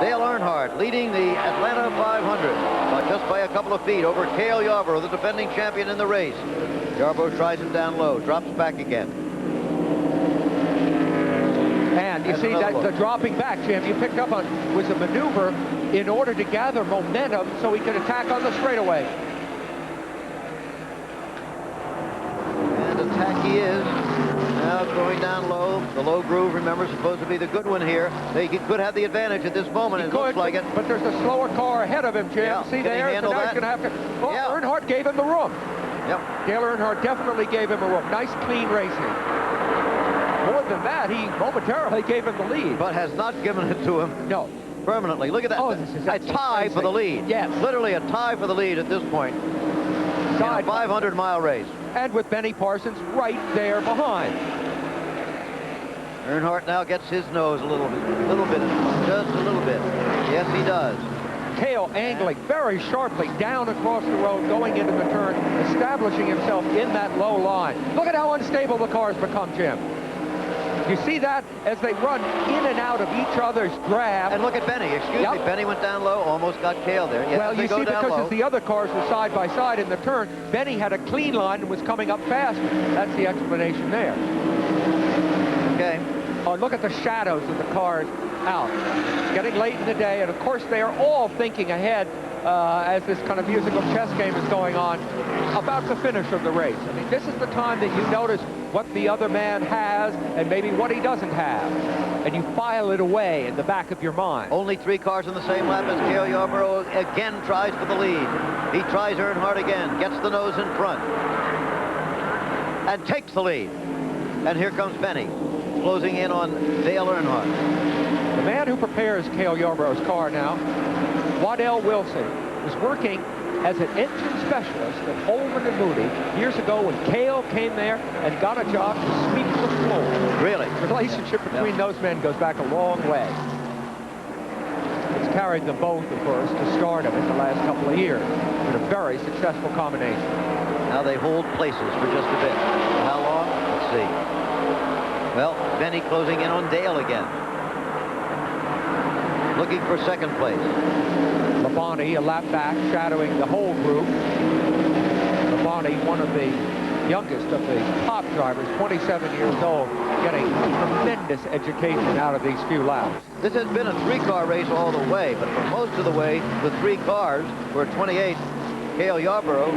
Dale Earnhardt leading the Atlanta 500, but just by a couple of feet over Cale Yarborough, the defending champion in the race. Yarborough tries it down low, drops back again. And you see that the dropping back, Jim, you picked up on was a maneuver in order to gather momentum so he could attack on the straightaway. And attack he is. Now going down low. The low groove, remember, supposed to be the good one here. They could have the advantage at this moment. It looks like it. But there's a slower car ahead of him, Jim. Yeah. See there? So now he's going to have to. Well, yeah. Earnhardt gave him the room. Yep. Dale Earnhardt definitely gave him a room. Nice, clean racing. More than that, he momentarily gave him the lead. But has not given it to him. No. Permanently. Look at that. Oh, a tie for the lead. Yes. Literally a tie for the lead at this point. In a 500-mile race. And with Benny Parsons right there behind. Earnhardt now gets his nose a little bit, just a little bit. Yes, he does. Cale angling very sharply down across the road, going into the turn, establishing himself in that low line. Look at how unstable the cars become, Jim. You see that as they run in and out of each other's grab. And look at Benny. Excuse me. Benny went down low, almost got Cale there. Yes, well, you see, because as the other cars were side by side in the turn, Benny had a clean line and was coming up faster. That's the explanation there. Okay. Oh, look at the shadows of the cars out. It's getting late in the day, and of course they are all thinking ahead as this kind of musical chess game is going on about the finish of the race. I mean, this is the time that you notice what the other man has and maybe what he doesn't have, and you file it away in the back of your mind. Only 3 cars in the same lap as Cale Yarborough again tries for the lead. He tries Earnhardt again, gets the nose in front, and takes the lead. And here comes Benny, closing in on Dale Earnhardt. The man who prepares Cale Yarborough's car now, Waddell Wilson, was working as an engine specialist at Holman and Moody years ago when Cale came there and got a job to sweep the floor. Really? The relationship between those men goes back a long way. It's carried them both, of course, to stardom in the last couple of years. It's a very successful combination. Now they hold places for just a bit. How long? Let's see. Well, Benny closing in on Dale again. Looking for second place. Labonte a lap back, shadowing the whole group. Labonte, one of the youngest of the top drivers, 27 years old, getting tremendous education out of these few laps. This has been a 3-car race all the way, but for most of the way, the 3 cars were 28 Cale Yarborough,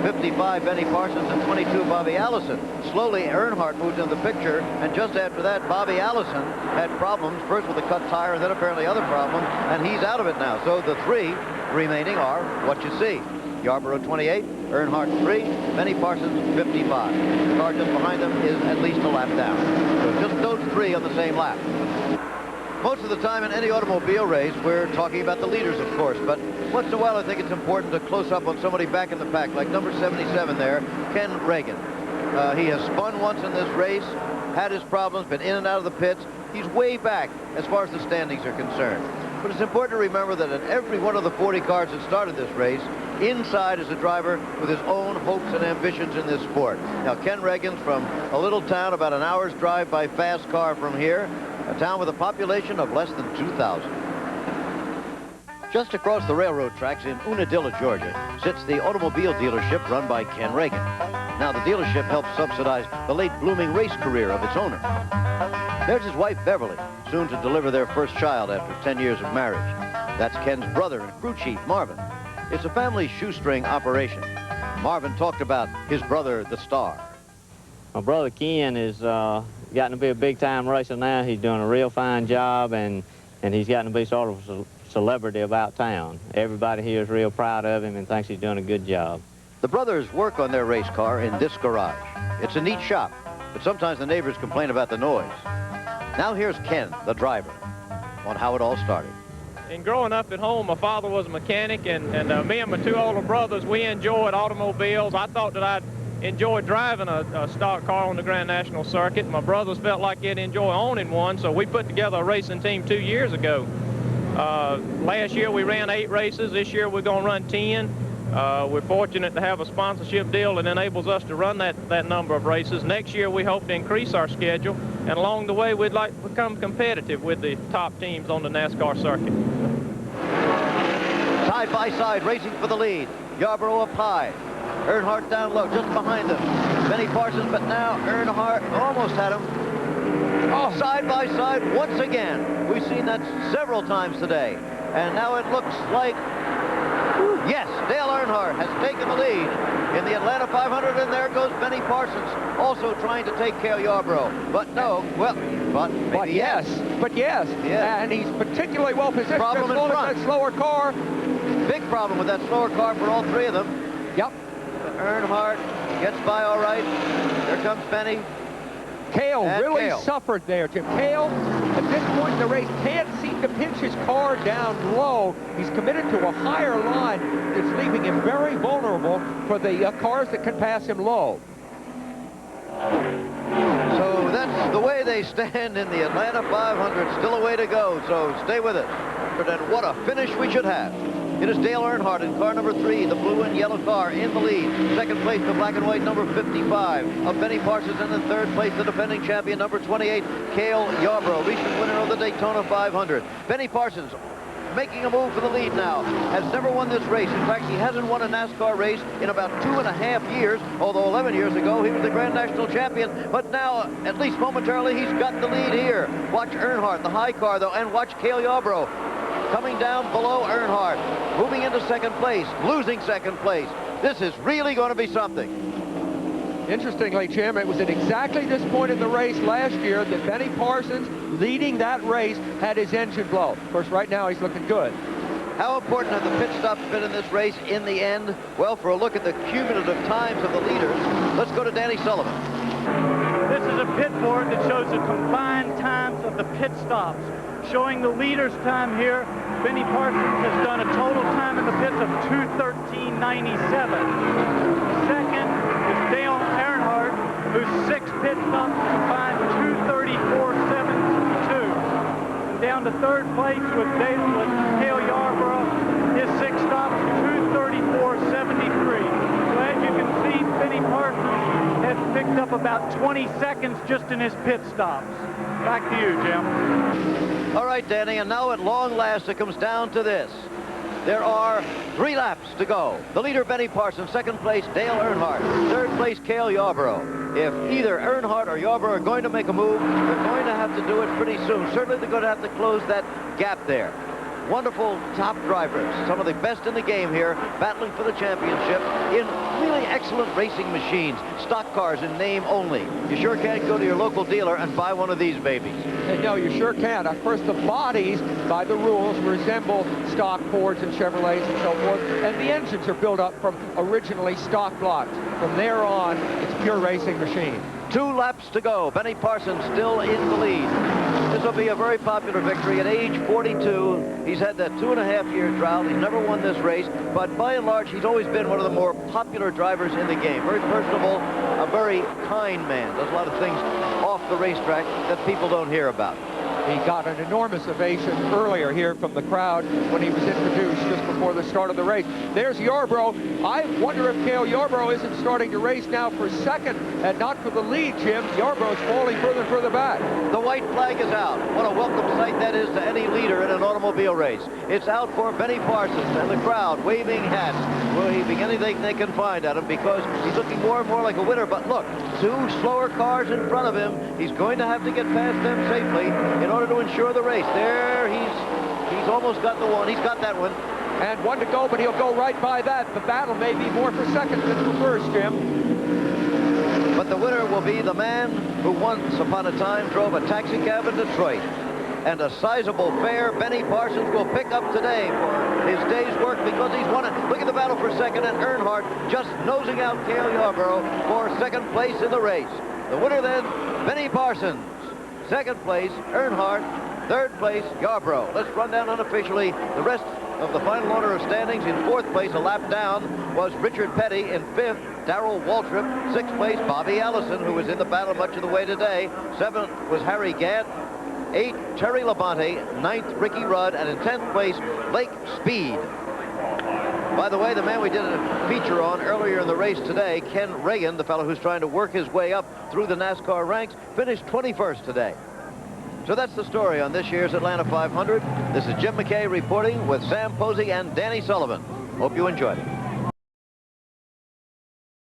55 Benny Parsons, and 22 Bobby Allison. Slowly, Earnhardt moved into the picture, and just after that, Bobby Allison had problems, first with a cut tire, and then apparently other problems, and he's out of it now. So the 3 remaining are what you see. Yarborough 28, Earnhardt 3, Benny Parsons 55. The car just behind them is at least a lap down. So just those 3 on the same lap. Most of the time in any automobile race, we're talking about the leaders, of course, but once in a while I think it's important to close up on somebody back in the pack, like number 77 there, Ken Reagan. He has spun once in this race, had his problems, been in and out of the pits. He's way back as far as the standings are concerned. But it's important to remember that in every one of the 40 cars that started this race, inside is a driver with his own hopes and ambitions in this sport. Now, Ken Reagan's from a little town about an hour's drive by fast car from here, a town with a population of less than 2,000. Just across the railroad tracks in Unadilla, Georgia, sits the automobile dealership run by Ken Reagan. Now, the dealership helps subsidize the late-blooming race career of its owner. There's his wife, Beverly, soon to deliver their first child after 10 years of marriage. That's Ken's brother and crew chief, Marvin. It's a family shoestring operation. Marvin talked about his brother, the Star. My brother Ken is gotten to be a big-time racer now. He's doing a real fine job, and he's gotten to be sort of a celebrity about town. Everybody here is real proud of him and thinks he's doing a good job. The brothers work on their race car in this garage. It's a neat shop, but sometimes the neighbors complain about the noise. Now here's Ken, the driver, on how it all started. And growing up at home, my father was a mechanic, and me and my 2 older brothers, we enjoyed automobiles. I thought that I'd enjoy driving a stock car on the Grand National Circuit. My brothers felt like they'd enjoy owning one, so we put together a racing team 2 years ago. Last year we ran 8 races. This year we're going to run 10. We're fortunate to have a sponsorship deal that enables us to run that number of races. Next year, we hope to increase our schedule, and along the way, we'd like to become competitive with the top teams on the NASCAR circuit. Side by side, racing for the lead. Yarborough up high. Earnhardt down low, just behind him. Benny Parsons, but now Earnhardt almost had him. Oh, side by side once again. We've seen that several times today. And now it looks like, yes, Dale Earnhardt has taken the lead in the Atlanta 500, and there goes Benny Parsons, also trying to take Cale Yarborough. But no, well, but yes. And he's particularly well positioned. Problem in front. That slower car. Big problem with that slower car for all three of them. Yep. Earnhardt gets by all right. There comes Benny. Cale really suffered there, Jim. Cale, at this point in the race, can't seem to pinch his car down low. He's committed to a higher line. It's leaving him very vulnerable for the cars that can pass him low. So that's the way they stand in the Atlanta 500. Still a way to go, so stay with it. But then what a finish we should have. It is Dale Earnhardt in car number 3, the blue and yellow car, in the lead. Second place, the black and white number 55 of Benny Parsons, and in third place, the defending champion number 28, Cale Yarborough, recent winner of the Daytona 500. Benny Parsons making a move for the lead now, has never won this race. In fact, he hasn't won a NASCAR race in about 2.5 years, although 11 years ago he was the Grand National Champion. But now, at least momentarily, he's got the lead here. Watch Earnhardt, the high car though, and watch Cale Yarborough coming down below Earnhardt, moving into second place, losing second place. This is really going to be something. Interestingly, Jim, it was at exactly this point in the race last year that Benny Parsons, leading that race, had his engine blow. Of course, right now he's looking good. How important have the pit stops been in this race in the end? Well, for a look at the cumulative times of the leaders, let's go to Danny Sullivan. This is a pit board that shows the combined times of the pit stops. Showing the leader's time here, Benny Parsons has done a total time in the pits of 2:13.97. Second is Dale Earnhardt, whose 6 pit stops combined 2:34.72. And down to third place with Cale Yarborough, his 6 stops 2:34.73. So as you can see, Benny Parsons has picked up about 20 seconds just in his pit stops. Back to you, Jim. All right, Danny, and now at long last it comes down to this. There are 3 laps to go. The leader, Benny Parsons. Second place, Dale Earnhardt. Third place, Cale Yarborough. If either Earnhardt or Yarborough are going to make a move, they're going to have to do it pretty soon. Certainly they're going to have to close that gap there. Wonderful top drivers, some of the best in the game here, battling for the championship in really excellent racing machines, stock cars in name only. You sure can't go to your local dealer and buy one of these babies. No, you sure can. Of course, the bodies, by the rules, resemble stock Fords and Chevrolets and so forth, and the engines are built up from originally stock blocks. From there on, it's pure racing machine. 2 laps to go. Benny Parsons still in the lead. This will be a very popular victory. At age 42, he's had that 2.5-year drought. He's never won this race, but by and large, he's always been one of the more popular drivers in the game. Very personable, a very kind man. Does a lot of things off the racetrack that people don't hear about. He got an enormous ovation earlier here from the crowd when he was introduced just before the start of the race. There's Yarborough. I wonder if Cale Yarborough isn't starting to race now for second and not for the lead, Jim. Yarborough's falling further and further back. The white flag is out. What a welcome sight that is to any leader in an automobile race. It's out for Benny Parsons, and the crowd waving hats, waving anything they can find at him because he's looking more and more like a winner. But look, 2 slower cars in front of him. He's going to have to get past them safely in order to ensure the race. There, he's almost got the one. He's got that one. And 1 to go, but he'll go right by that. The battle may be more for second than for first, Jim. But the winner will be the man who once upon a time drove a taxi cab in Detroit. And a sizable fare Benny Parsons will pick up today for his day's work because he's won it. Look at the battle for second, and Earnhardt just nosing out Cale Yarborough for second place in the race. The winner then, Benny Parsons. Second place, Earnhardt. Third place, Yarborough. Let's run down unofficially the rest of the final order of standings. In 4th place, a lap down, was Richard Petty. In 5th, Darrell Waltrip. 6th place, Bobby Allison, who was in the battle much of the way today. 7th was Harry Gant. 8th, Terry Labonte. 9th, Ricky Rudd. And in 10th place, Lake Speed. By the way, the man we did a feature on earlier in the race today, Ken Reagan, the fellow who's trying to work his way up through the NASCAR ranks, finished 21st today. So that's the story on this year's Atlanta 500. This is Jim McKay reporting with Sam Posey and Danny Sullivan. Hope you enjoyed it.